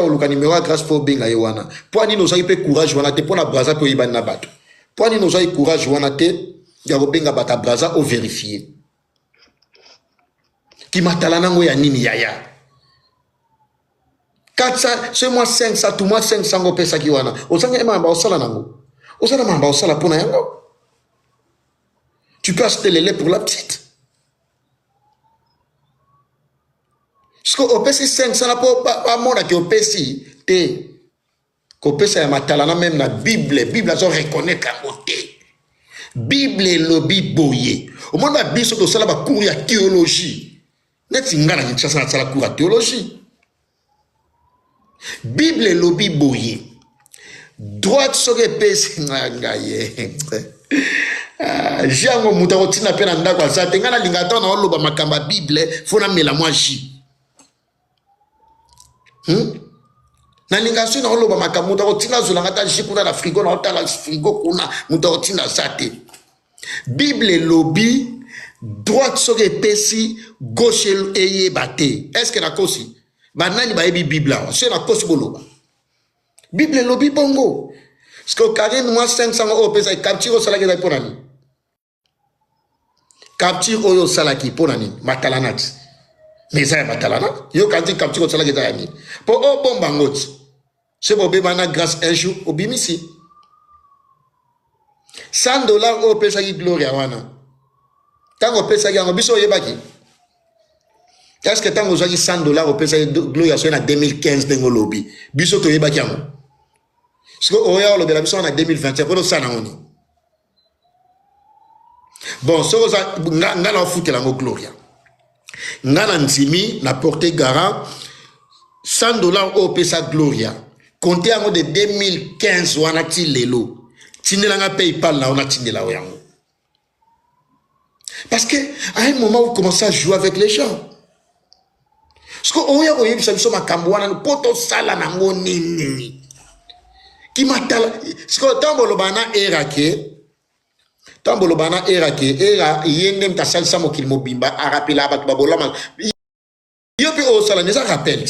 ya oluka numéro ya grâce pour benga yewana po ani nozaki pe courage wana te pona braza pe oyibani na bato po ani nozaki courage wana te ya kobenga bata braza o vérifier ki matala nango ya nini yaya 400 c'est moi 500 tout moi 500 go pesa ki wana osanga mamba osala nango osala mamba osala pona yango tu peux acheter les laits pour la petite parce que au PC 500 la pas mona ki au PC te ko pesa ya matala na même la Bible azo reconnaître kango te Bible lobby boye au monde ba biso to sala ba cours ya théologie neti ngana ki tsasa sala cours ya théologie Bible lobby boye droite soke pesi ngaye jango muta kotina pe na ndako asa te ngana linga ta na oloba makamba Bible fona mela moi ji na linga so na oloba makamba muta kotina zulanga ta ji kuna na frigo na otala frigo kuna muta kotina sate Bible lobby droite soke pesi gauche eye bate est-ce que na kosi banani ba ebi Bible awa c'est na kosi boloba Bible lobby bongo parce que Karine moi 500 euros pesa capture au salaire pour nani capture au salaki pour nani matalanat mais ça matalanat yo kanti capture au salaire za yani pour au bon bangot c'est pour bebana grâce un jour au bimisi $100 au pesa ki gloria wana tango pesa ki ngo biso yebaki est-ce que tango zaki $100 au pesa gloria so na 2015 dengo lobby biso to yebaki ngo parce que oya lo bela biso na 2021 pour ça na ngoni bon so za ngana ofutela ngo gloria ngana nsimi na porter garant $100 au pesa gloria compter ngo de 2015 wana ti lelo tindela nga PayPal na ona tindela yango parce que à un moment vous commencez à jouer avec les gens parce que oya ko yebisa biso makambo wana poto sala na ngoni nini qui matala sko tambolo bana era era yende mtasal samo kil mobimba arapela ba babolama yopi o sala neza rappel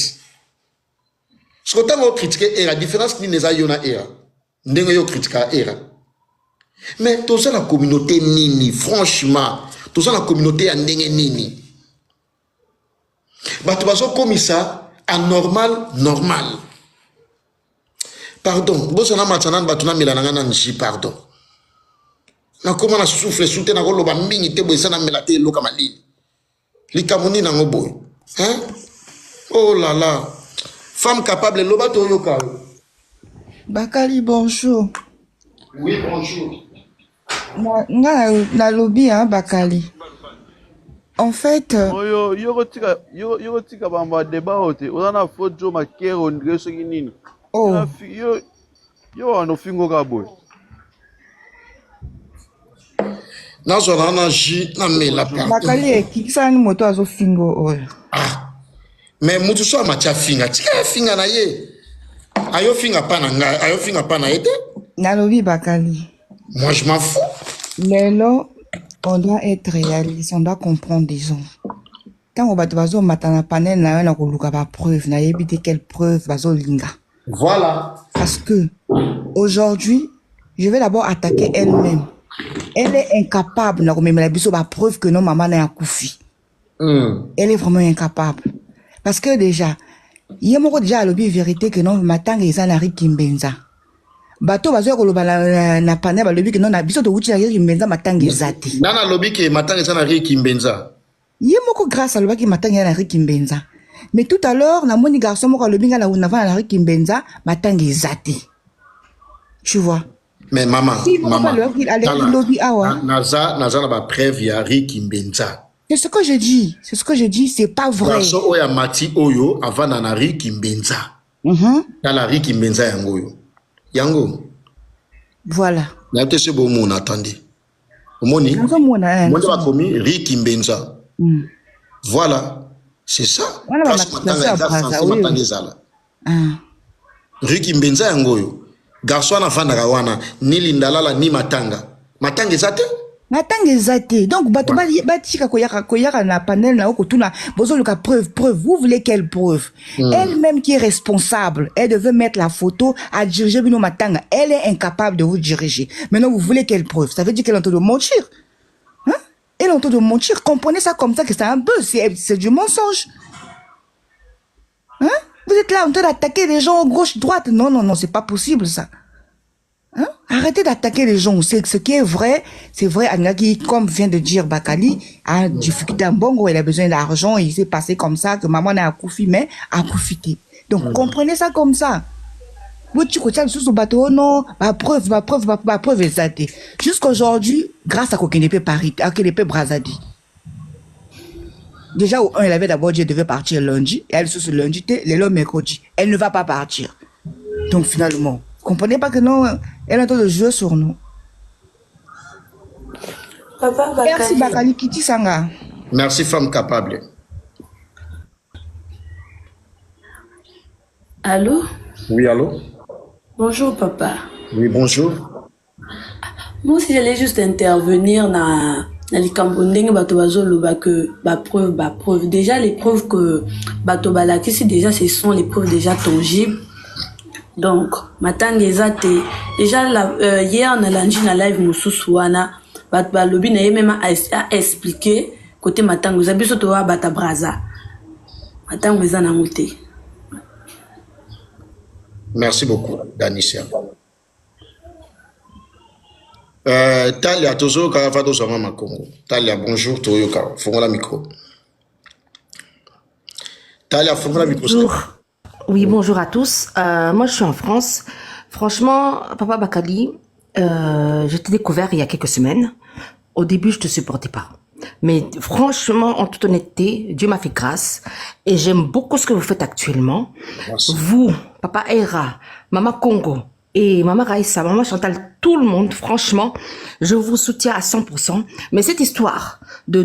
sko tambo critiquer era différence ni neza yona era ndenge yo critiquer era mais tout ça la communauté nini franchement tout ça la communauté ya ndenge nini bato baso comme ça anormal normal. Pardon, bosana matana batuna milana na nji pardon. Na koma na souffle soute na koloba mingi te boisana melate loka mali. Likamoni na ngoboy. Hein? Oh là là. Femme capable loba to yoka. Bakali bonjour. Oui, bonjour. Na lobby hein Bakali. En fait yo tika bamba débat ote. Ona fojo makero ndreso nini. oh yo ano fingo kaboy Na zona na ji na mela pa. Bakali kikisa ni moto azo fingo oyo. Ah. Mais mutu so amacha finga. Tika finga na ye. Ayo finga pa na nga, ayo finga pa na ete. Na lobby Bakali. Moi je m'en fous. Lelo on doit être réaliste, on doit comprendre des gens. Quand on va bazo matana panel na na koluka ba preuve na yebite quelle preuve bazo linga. Voilà. Parce que aujourd'hui, je vais d'abord attaquer elle-même. Elle est incapable na komemela biso ba preuve que non maman na akufi. Elle est vraiment incapable. Parce que déjà, yemoko déjà lobby vérité que non matanga eza na Rikimbenza. Bato bazo koloba na panel ba lobby que non na biso to wuti na Rikimbenza matanga ezati. Nana lobby que matanga eza na Rikimbenza. Yemoko grâce à lobby que matanga na Rikimbenza. Mais tout à l'heure, na moni garçon moko lobby nga na unava na Rikimbenza matanga ezati. Tu vois? Mais maman, maman. Naza na ba preuve ya Rikimbenza. C'est ce que je dis. C'est ce que je dis. C'est pas vrai. Garçon oya mati oyo avant na Rikimbenza. Na la Rikimbenza yango yo. Yango. Voilà. Na te se bo mon attendez. Omoni? Moi ba komi Rikimbenza. Voilà. C'est ça. Rikimbenza yango yo. Garçon na fanda kawana ni lindalala ni matanga. Matanga ezate? Natanga ezate. Donc, bato batika koyaka na panel na okotuna, bozo luka preuve. Vous voulez quelle preuve? Elle-même qui est responsable, elle devait mettre la photo à diriger Bino Matanga. Elle est incapable de vous diriger. Maintenant, vous voulez quelle preuve? Ça veut dire qu'elle est en train de mentir. Hein? Elle est en train de mentir. Comprenez ça comme ça que c'est un buzz. C'est du mensonge. Hein? Vous êtes là en train d'attaquer les gens gauche, droite. Non, c'est pas possible ça. Hein? Arrêtez d'attaquer les gens. Ce qui est vrai, c'est vrai. Anaki, comme vient de dire Bakali, a difficulté en Bongo, il a besoin d'argent, il s'est passé comme ça, que maman n'a accoufi, mais a profité. Donc, comprenez ça comme ça. Vous tu côté sous ce bateau, non, ma preuve exacte. Jusqu'aujourd'hui, grâce à Kokenepe Paris, à Kokenepe Brazadi. Déjà, au 1, elle avait d'abord dit qu'elle devait partir lundi, et elle sous ce lundi, le mercredi. Elle ne va pas partir. Donc, finalement, comprenez pas que non, elle est en train de jouer sur nous. Papa Bakali. Merci Bakali Kiti Sanga. Merci, femme capable. Allô? Oui, allô? Bonjour papa. Oui, bonjour. Moi aussi j'allais juste intervenir dans les Cambodgiens bato bazoloba que preuve. Déjà les preuves que bato balakisi déjà ce sont les preuves déjà tangibles. Donc matanga ezate déjà hier on a lancé na live mususu wana bato balobi na même a expliquer côté matanga zabiso to wa bata braza. Matanga ezana ngote. Merci beaucoup, Danisha. Talia, toujours Karafado Sama Congo. Talia, bonjour, Toyoka. Fongola micro. Talia, fongola micro. Bonjour. Oui, bonjour à tous. Moi, je suis en France. Franchement, Papa Bakali, je t'ai découvert il y a quelques semaines. Au début, je te supportais pas. Mais franchement, en toute honnêteté, Dieu m'a fait grâce et j'aime beaucoup ce que vous faites actuellement. Merci. Vous, Papa Eira, Maman Congo et Maman Raïssa, Maman Chantal, tout le monde, franchement, je vous soutiens à 100%. Mais cette histoire de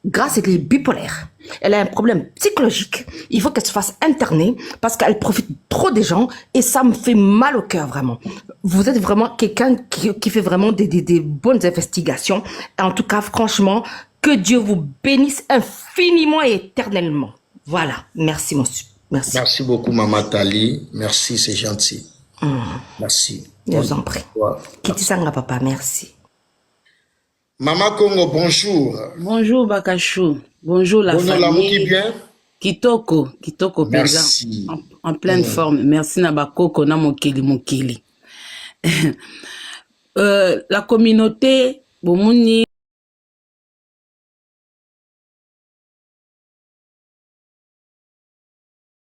Grâce, elle est bipolaire. Elle a un problème psychologique. Il faut qu'elle se fasse interner parce qu'elle profite trop des gens et ça me fait mal au cœur, vraiment. Vous êtes vraiment quelqu'un qui fait vraiment des bonnes investigations. Et en tout cas, franchement, que Dieu vous bénisse infiniment et éternellement. Voilà. Merci, monsieur. Merci. Merci beaucoup, Maman Tali. Merci, c'est gentil. Merci. Je vous en prie. Kiti Sanga, papa, merci. Maman Congo, bonjour. Bonjour Bakachou. Bonjour la Bonjour, l'amour qui famille. vient. Kitoko Merci. présent. En pleine forme. Merci Nabakoko na mokili. La communauté, Bomuni,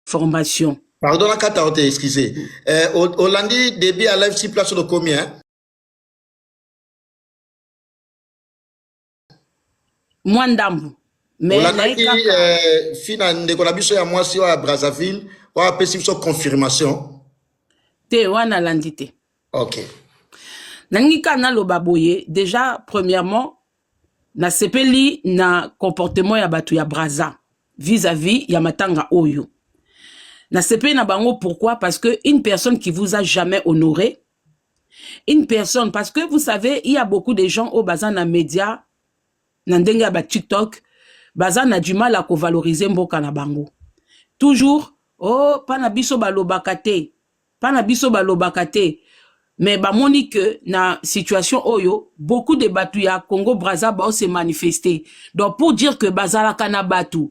formation. Pardon, la carte a été excusez. Hollandi, début à live 6 places de combien? Mwandambu. Mais Hollandi, fina ndeko na biso ya mwasi wa Brazzaville, wa pesi biso confirmation. te wana landite. Ok. Nangika na loba boye, déjà, premièrement, na sepeli na comportement ya batu ya Brazza vis-à-vis ya matanga oyo. Na sepeli na bango, pourquoi? Parce que une personne qui vous a jamais honoré, une personne, parce que vous savez, il y a beaucoup de gens au bazan na média, na ndenge ba TikTok, bazan a du mal à valoriser mboka na bango. Toujours, oh, pana biso balobakate, pana biso balobakate. Mais bah moni que na situation oyo, beaucoup de batu ya Congo Brazza ba se manifester. Donc pour dire que bazala kana batu.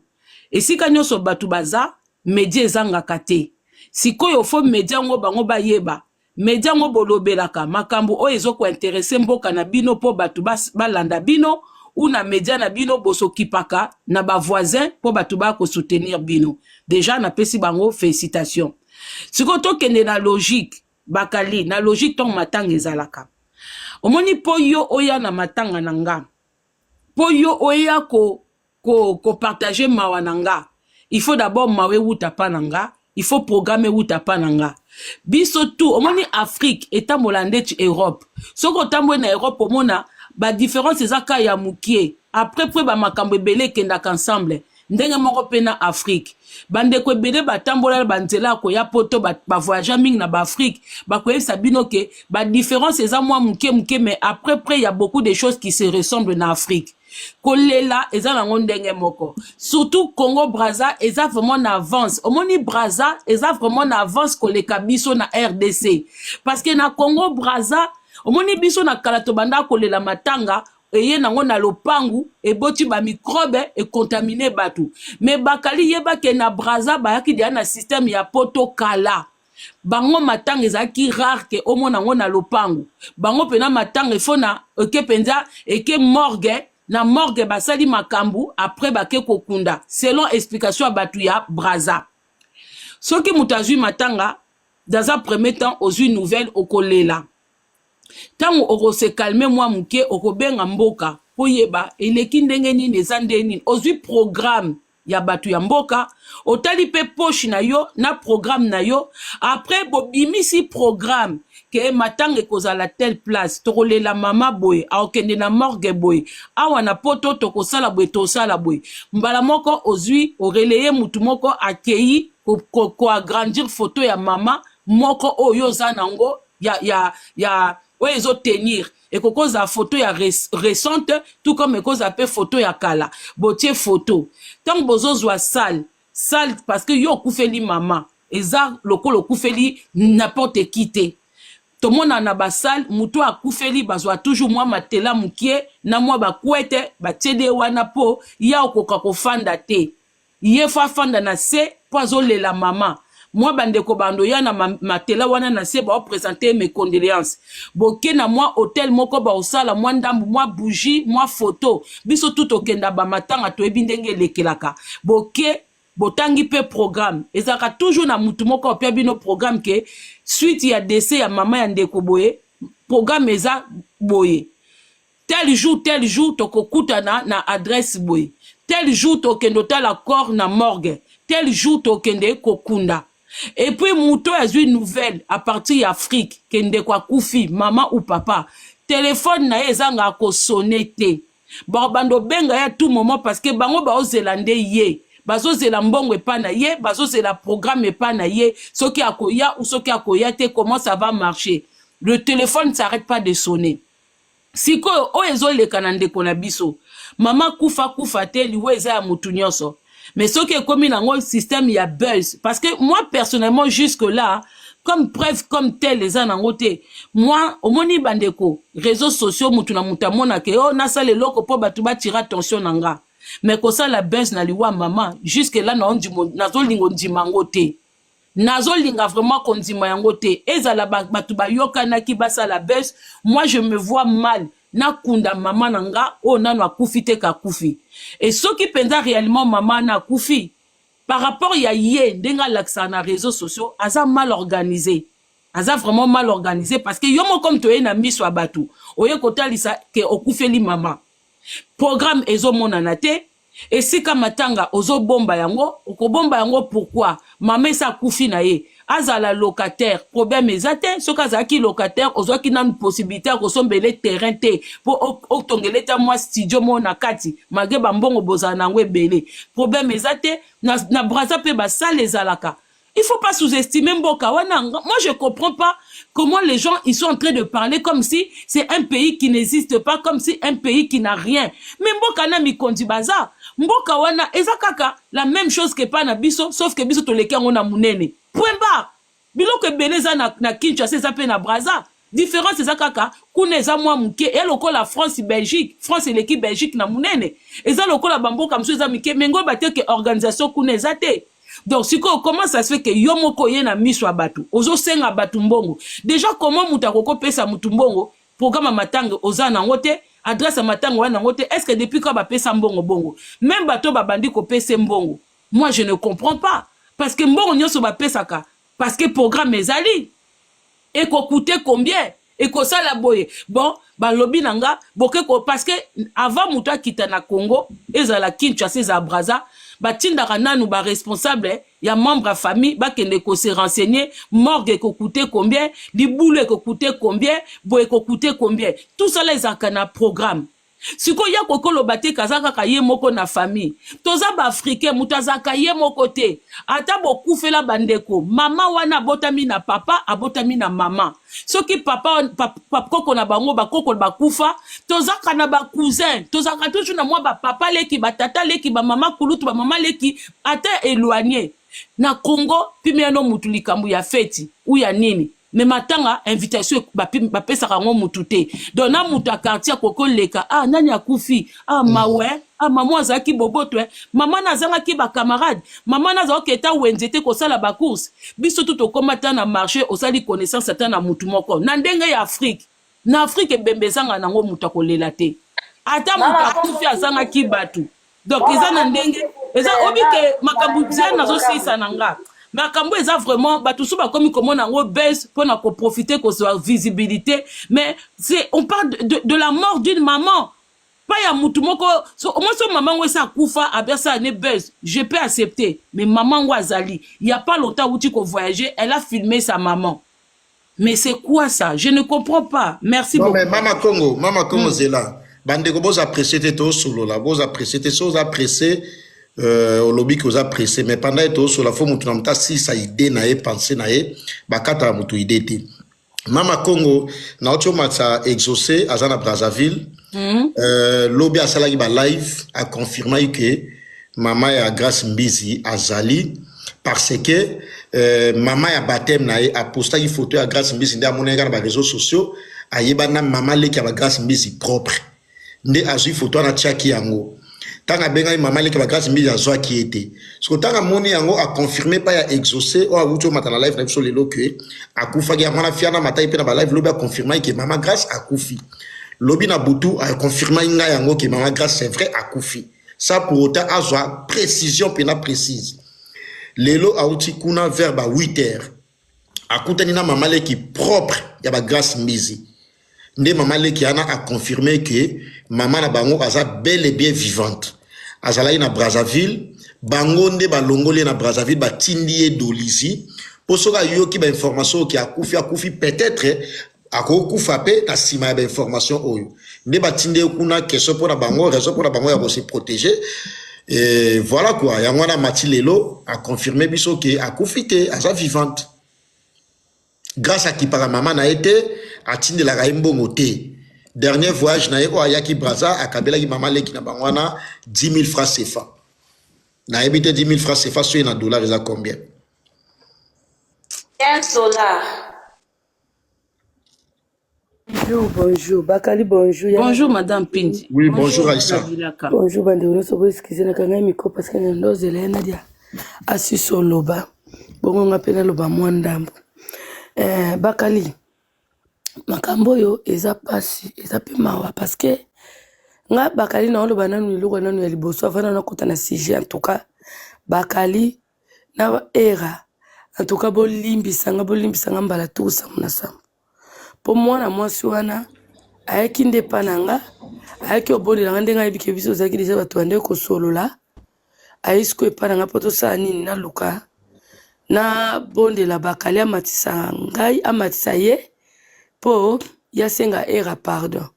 Et si kanyo so batu baza, media ezanga kate. Si koyo fo media ngo bango ba yeba. Media ngo bolobelaka makambo o ezoko intéressé mboka na bino po batu ba landa bino ou na media na bino boso kipaka na ba voisin po batu ba ko soutenir bino. Déjà na pesi bango félicitations. Si koto kende na logique Bakali, na logique ton matanga ezalaka. Omoni po yo oya na matanga nanga. Po yo oya ko partager mawa nanga. Il faut d'abord mawe wuta pa nanga. Il faut programmer wuta pa nanga. Biso tout, omoni Afrique, eta molande tu Europe. Soko tamwe na Europe, omona, ba différence ezaka ya mukie. Après, ba makambo ebele kendaka ensemble. ndenge moko pe na Afrique bandeko ebele batambola banzela koya poto bavoyage mingi na baafrique bakoyebisa bino ke badiférence eza mwa muke mais après il y a beaucoup de choses qui se ressemblent na Afrique kolela eza nango ndenge moko surtout Congo Brazza eza vraiment na avance omoni Brazza eza vraiment na avance koleka biso na RDC parce que na Congo Brazza omoni biso na kala to banda kolela matanga eye nango na lopangu eboti ba microbe e contaminer batu mais bakali yeba ke na Brazza bayaki dia na système ya poto kala bango matanga ezaki rare ke omona ngo na lopangu bango pena matanga ifona ke penza eke morgue na morgue basali makambu après bake kokunda selon explication ya batu ya Brazza soki mutazui matanga dans un premier temps ozui nouvelle okolela tango okose calmer moi muke okobenga mboka poyeba eleki ndenge nini eza ndenge nini ozui programme ya batu ya mboka otali pe poche na yo na programme na yo après bobimisi programme ke matanga ekozala telle place tokolela mama boye aokende na morgue boye awa na poto tokosala boye tosala boye mbala moko ozui oreleye mutu moko akei ko agrandir photo ya mama moko oyo za nango ya oyo ezo tenir ekokoza photo ya récente tout comme ekoza pe photo ya kala botie photo tant bozozwa sale parce que yo okufeli mama eza lokolo okufeli n'importe qui te tomona na basal muto akufeli bazwa toujours mwa matela mukie na mwa bakwete batiede wana po ya okoka kofanda te ye fa fanda na se po azolela mama moi bandeko bando ya na matela wana na se ba présenter mes condoléances boke na moi hôtel moko ba osala moi ndambu moi bougie moi photo biso tout okenda ba matanga to ebindenge lekelaka boke botangi pe programme ezaka toujours na mutu moko opia bino programme ke suite ya décès ya mama ya ndeko boye programme eza boye tel jour tokokutana na adresse boye tel jour tokendo tala corps na morgue tel jour tokende kokunda. Et puis muto a une nouvelle à partir d'Afrique kende kwa kufi maman ou papa téléphone na ezanga ko sonete bando benga ya tout moment parce que bango ba ozélande ye bazo zela mbongo epa na ye bazo zela programme epa na ye soki akoya ou soki akoya te comment ça va marcher le téléphone ne s'arrête pas de sonner siko o ezoleka na ndeko na biso mama kufa te liwe eza ya mutu nyonso. Mais ce qui est commis dans le système, il y a buzz. Parce que moi, personnellement, jusque-là, comme preuve, comme tel, les gens en côté, moi, au moni bandeko, réseaux sociaux, mutuna mutamona, ke, oh, nasa le loko po batuba tira attention nanga. Mais que ça, la buzz na liwa maman, jusque-là, nazo lingo ndimangote. Nazo linga vraiment kondima yangote. Eza la batuba yoka na ki basa la buzz, moi, je me vois mal. Na kunda mama nanga o nano akufi te ka kufi et ceux qui pensa réellement mama na kufi par rapport ya ye ndenga laksa na réseaux sociaux aza mal organisé aza vraiment mal organisé parce que yomo comme to na miso abatu oye kotalisa ke okufeli mama programme ezo monana te et si kamatanga ozo bomba yango okobomba yango pourquoi mama sa kufi na ye azala locataire problème ezate soka zaki locataire ozwaki na possibilité ko sombele terrain te po otongele ta moi studio mona kati mage bambongo bozana ngwe belé problème ezate na Brazza pe ba ça les alaka. Il faut pas sous-estimer mboka wana. Moi je comprends pas comment les gens ils sont en train de parler comme si c'est un pays qui n'existe pas, comme si un pays qui n'a rien. Mais mboka na mi kondi baza mboka wana ezakaka la même chose que pas na biso sauf que biso to leki ngo na munene. Point barre. Biloko beleza na Kinshasa ça pe na Brazza. Différence ezakaka kuna eza mwa muke et lokola France Belgique, France et l'équipe Belgique na munene. Eza lokola bamboka mso eza mike mengo bateke organisation kuna ezate. Donc si comment ça se fait que yomoko ye na miso abatu ozo senga batu mbongo déjà comment mutakoko pesa mutu mbongo programme matanga ozana ngote adresse matanga wana ngote est-ce que depuis quand ba pesa mbongo bongo même bato babandi ko pesa mbongo moi je ne comprends pas parce que mbongo nyoso ba pesaka parce que programme ezali et ko coûter combien et ko sala boye bon ba lobby nanga boke ko parce que avant muta kita na Congo ezala Kinshasa za Brazza batindaka nanu ba responsable ya membre à famille ba kende ko se renseigner morgue ko coûter combien liboule ko coûter combien boye ko coûter combien tout ça les akana programme siko ya kokoloba te kazaka ka ye moko na famille toza ba africain mutazaka ye moko te ata bokufela bandeko mama wana abotami na papa abotami na mama soki papa koko na bango bakoko bakufa tozaka na ba cousin tozaka toujours na mwa ba papa leki ba tata leki ba mama kulutu ba mama leki ata éloigné na Congo pimeno mutu likambu ya feti ou ya nini mais matanga invitation bapesaka ngo mutu te donc na mutu a quartier koko leka nani akufi mawe maman azaki boboto mama nazangaki ba camarade mama nazaki eta wenzete kosala ba course biso tout okomata na marché osali connaissance ata na mutu moko na ndenge ya Afrique na Afrique ebembezanga nango mutu akolela te ata mutu akufi azangaki batu donc eza na ndenge eza obike makambu dia nazo sisa nanga makambu eza vraiment batusu bakomi komona ngo buzz pona ko profiter ko soit visibilité mais c'est on parle de la mort d'une maman pas ya mutu moko moi so maman ngo sa kufa abesa ne buzz je peux accepter mais maman ngo azali il y a pas longtemps où tu ko voyager elle a filmé sa maman mais c'est quoi ça je ne comprends pas merci non, beaucoup mais mama Congo zela bandeko boza apprécier te solo la boza apprécier te so apprécier au lobby que vous appréciez mais pendant que sur la forme tu n'as si ça idée nae penser nae bakata mutu idée te mama Congo na ocho matsa exaucé à Zana Brazzaville lobby a salagi ba live a confirmé que maman ya Grace Mbizi azali parce que maman ya baptême nae a posté une photo ya Grace Mbizi nda monenga na ba réseaux sociaux ayeba na maman leki ya Grace Mbizi propre nde azui photo na tchaki yango tanga benga maman leki ba Grace Mbizi azwa qui était so tanga moni yango a confirmé pas ya exaucé o awuto matana live na sur le loke akufa ya mwana fiana matai pe na ba live lobby a confirmé que maman Grace akufi lobby na butu a confirmé nga yango que maman Grace c'est vrai akufi ça pour autant azwa précision pena précise lelo auti kuna vers ba 8h akutani na maman leki propre ya ba Grace Mbizi nde maman leki ana a confirmé que maman na bango aza bel et bien vivante azalaki na Brazzaville bango nde balongoli na Brazzaville batindi ye dolizi po soka yoki ba information ki akufi peut-être akokufa pe na sima ya ba information oyo nde batindi kuna question pour na bango raison pour na bango ya se protéger et voilà quoi yango na matilelo a confirmé biso que akufi te aza vivante grâce à qui par maman na été atinde la mbongo te dernier voyage na eko ayaki Brazza akabela ki maman leki na bangwana 10 000 francs CFA na ebite 10 000 francs CFA so na dollars za combien 15 dollars. Bonjour, Bakali, bonjour. Bonjour, Madame Pindi. oui bonjour Aïssa Bonjour, bande de so excusez na kanga micro parce que ndo zele na dia. Asiso loba. Bongo ngapena loba mwandambo. Bakali. Makambo yo eza pasi, eza pe mawa parce que nga Bakali na loba nanu loko nanu ya liboso afana na kota na sujet en tout cas Bakali na era en tout cas bolimbisa nga mbala tusa munasamba. Pour moi na mwasi wana ayaki nde pananga ayaki obondela nga ndenga yebike biso zaki deja bato bande kosolola ayisiko epananga po tosala nini na luka na bondela Bakali amatisa ngai amatisa ye po yasenga era pardon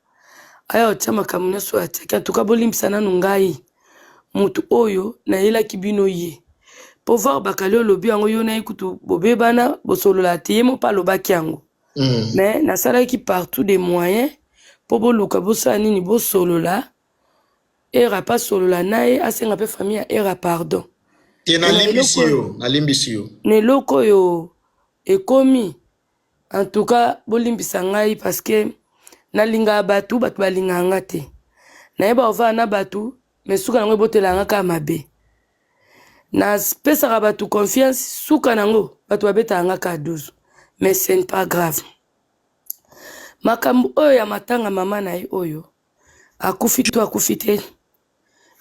aya otia makambo nyonso atiaki antuka bolimbisa nanu ngai mutu oyo nayelaki bino ye po voir Bakali olobi yango yo nayi kutu bobebana bosolola te ye mo pa alobaki yango mais nasalaki partout des moyens pour boluka bosala nini bosolola era pas solola naye asenga pe famille ya era pardon te nalimbisi yo neloko yo ekomi en tout cas bolimbisa ngai parce que nalinga batu balinga nga te nayeba ova na batu mais suka nango botelanga ka mabe na pesaka batu confiance suka nango batu babetanga ka 12 mais ce n'est pas grave. Makambu oyo ya matanga mama na ye oyo akufi te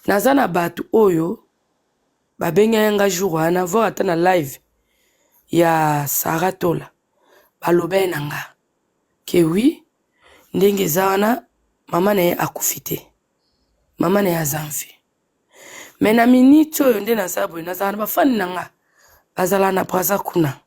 naza na batu oyo babenga yanga jour wana vo ata na live ya Saratola balobe na nga ke oui ndenge eza wana mama na ye akufi te mama na ye azamfi mais na minute oyo nde naza boye naza na bafani na nga bazala na Brazza kuna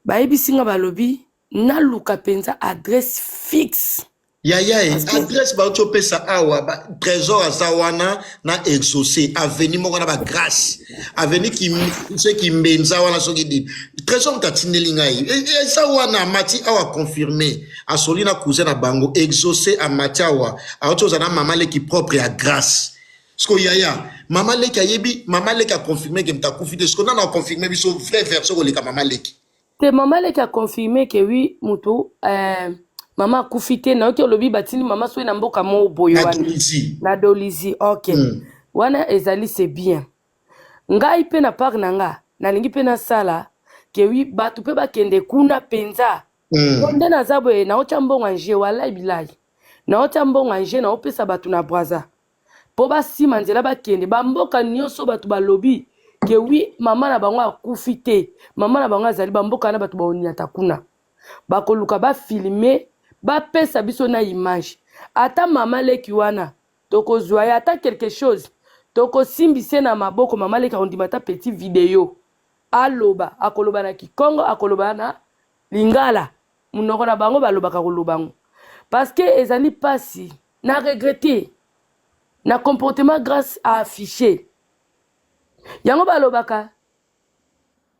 bayebisinga balobi naluka penza adresse fixe Yaya, adresse ba ocho pesa awa, trésor azawana na exaucé, avenir moko na ba grâce, avenir qui ceux qui mbenza wana so qui dit, trésor tatineli ngai, et ça wana mati awa confirmé, asolina cousin na bango, exaucé a mati awa, a ocho zana maman le qui propre à grâce. Sko yaya, maman le qui ayebi, maman le qui a confirmé que mta confité, ce qu'on a confirmé biso vrai verso ko le ka maman le qui. Te maman le qui a confirmé que oui, mutu, maman kufite na oki olobi batini maman soye na mboka mo boyo na dolizi ok wana ezali c'est bien ngai pe na part nanga na lingi pe na sala ke wi batu pe bakende kuna penza nde na zabo na ocha mbonga nje wala bilai na ocha mbonga nje na opesa batu na braza po ba sima nzela bakende ba mboka nyonso batu balobi ke wi maman na bango akufite maman na bango azali ba mboka na batu ba oniata kuna bakoluka ba filmer ba pesa biso na image ata mama leki wana toko zoya ata quelque chose toko simbise na maboko mama leki ondima ta petit vidéo aloba akoloba na Kikongo akoloba na Lingala munoko na bango baloba ka kolobango parce que ezali pasi na regretter na comportement grâce à afficher yango balobaka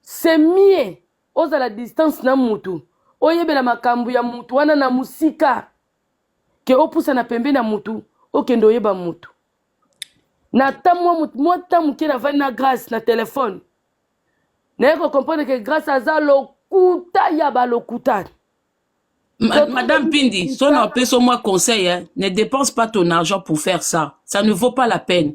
c'est mieux aux à la distance na mutu oyebela makambu ya mutu wana na musika ke opusa na pembe na mutu okende oyeba mutu na tamwa mutu mota muke na vani na grâce na téléphone na yeko comprendre que grâce aza lokuta ya balokuta. Madame Pindi, son appel moi conseil, hein, ne dépense pas ton argent pour faire ça. Ça ne vaut pas la peine.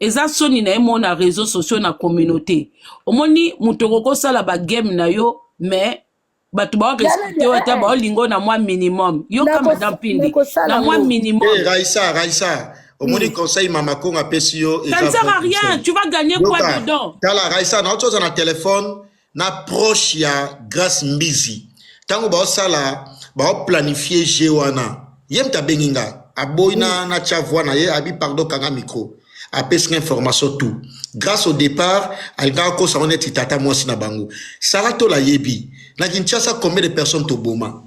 Et ça, son ina mon na réseaux sociaux na communauté. Au moni mutoroko ça la ba game na yo, mais batu ba respecter wata ba lingo na moi minimum. Yo ka Madame Pindi, na moi minimum. Eh Raissa, au moni conseil mama konga pesio. Ça ne sert à rien. Tu vas gagner quoi dedans? Tala Raissa, na autre chose na téléphone, na proche ya grâce mbizi. Tango ba sala ba planifier jewana yem ta benginga aboina na chavwana ye abi pardon kanga micro apesque information tout grâce au départ alga ko sa honnête tata moi sina bango sarato la yebi na Kinshasa combien de personnes to boma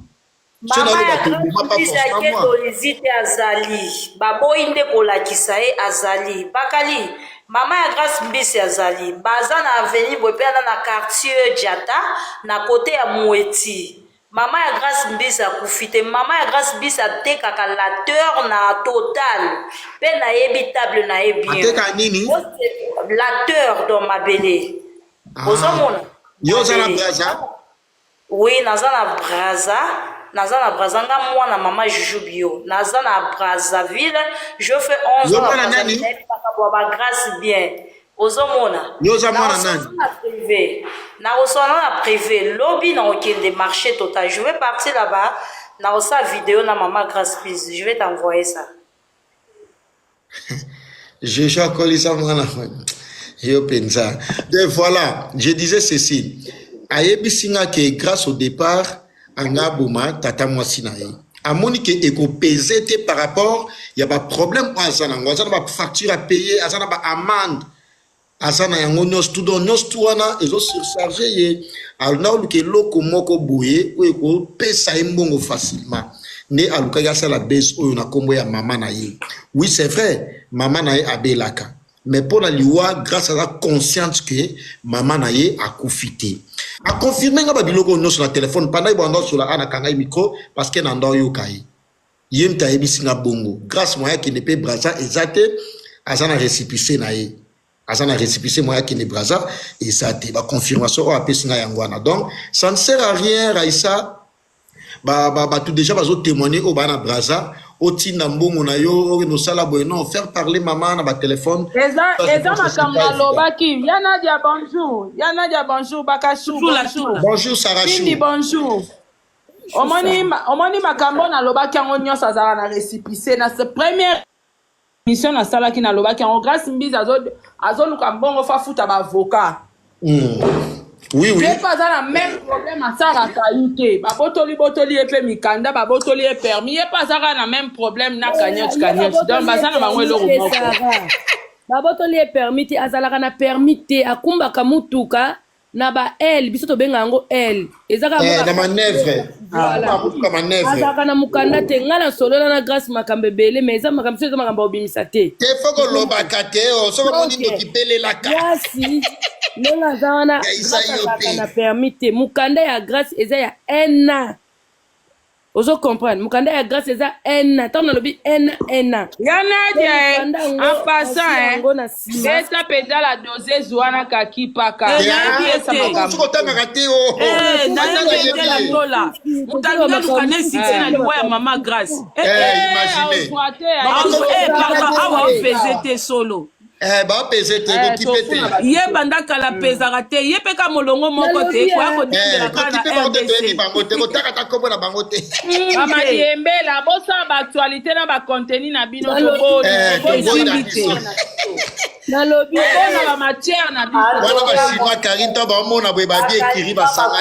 mama ya azali baboinde kolakisa e azali bakali mama ya grâce mbisi azali baza na avenue bopena na quartier Diata na côté ya Moueti. Maman ya grâce mbisi akufite mama ya grâce mbisi atekaka l'acteur na total pe na yebi table na yebi ateka nini l'acteur dans mabele ozomona yo za na braza oui naza na braza nga mwana mama Jujubio naza na Brazzaville je fais 11 ans na Brazzaville ba grâce bien ozomona yoza mwana nani na privé lobby na okende marché total je vais partir là-bas na osa vidéo na maman grâce please je vais t'envoyer ça je kolisa mwana yo penza de voilà je disais ceci ayebi singa que grâce au départ anga boma tata mwasi na ye amoni ke eko peser te par rapport il y a pas problème azana ba facture à payer azana ba amende azana yango nyos tout don nyos tout wana ezo surcharger ye alna oluke loko moko boye o eko pesa embongo facilement ne aluka ya sala base oyo na kombo ya mama na ye oui c'est vrai mama na ye abelaka mais pour la liwa grâce à la conscience que mama na ye a confité a confirmé nga ba biloko nyos na téléphone pendant ibando sur la ana kanga micro parce que nando yo kai yem ta yebisinga bongo grâce moya qui ne peut braza ezate azana récépissé na ye azana récépissé moya qui ne braza ezate ba confirmation o apesinga yangwana donc ça ne sert à rien Raissa ba tout déjà bazo témoigner au bana braza au tinda mbongo na yo no sala boy non faire parler maman na ba téléphone eza makambo lobaki yana dia bonjour bakashu bonjour Sarachou bonjour omoni makambo na lobaki yango nyonso azala na récépissé na ce première mission na salaki na lobaki yango grâce mbizi azoluka mbongo fa futa ba avocat oui ye pas na même problème asalaka ye te babotoli ye mpe mikanda babotoli ye permis ye pas na même problème na kanyoti donc baza na bango eloko moko babotoli ye permis te azalaka na permis te akumbaka mutuka na ba L biso to benga yango L ezaka na manœuvre amutuka manœuvre azaka na mukanda te ngala solola na grâce makambe bele mais eza makambe eza makambe obimisa te te foko lobaka te soko moni ndokipelelaka yasi ndenge aza wana na permis te mukanda ya grâce eza ya 1 an ozo comprendre mukanda ya grâce eza 1 an ntango nalobi 1 an Yanadia en passant beta pedala dosez wana kaki paka soko tangaka te mutalinga lukane siti na liwa ya mama Grace imagine awa opeze te solo bapeze te kokipe te ye banda kala pezaka te ye mpe ka molongo moko te koya kodengela kaka na RDC bango te kotaka ta kombo na bango te bamayembela bosala baactualité na bacontenu na bino nalobi bona bamatière na bino wana bachinois karine to bamona boye babi ekiri basanga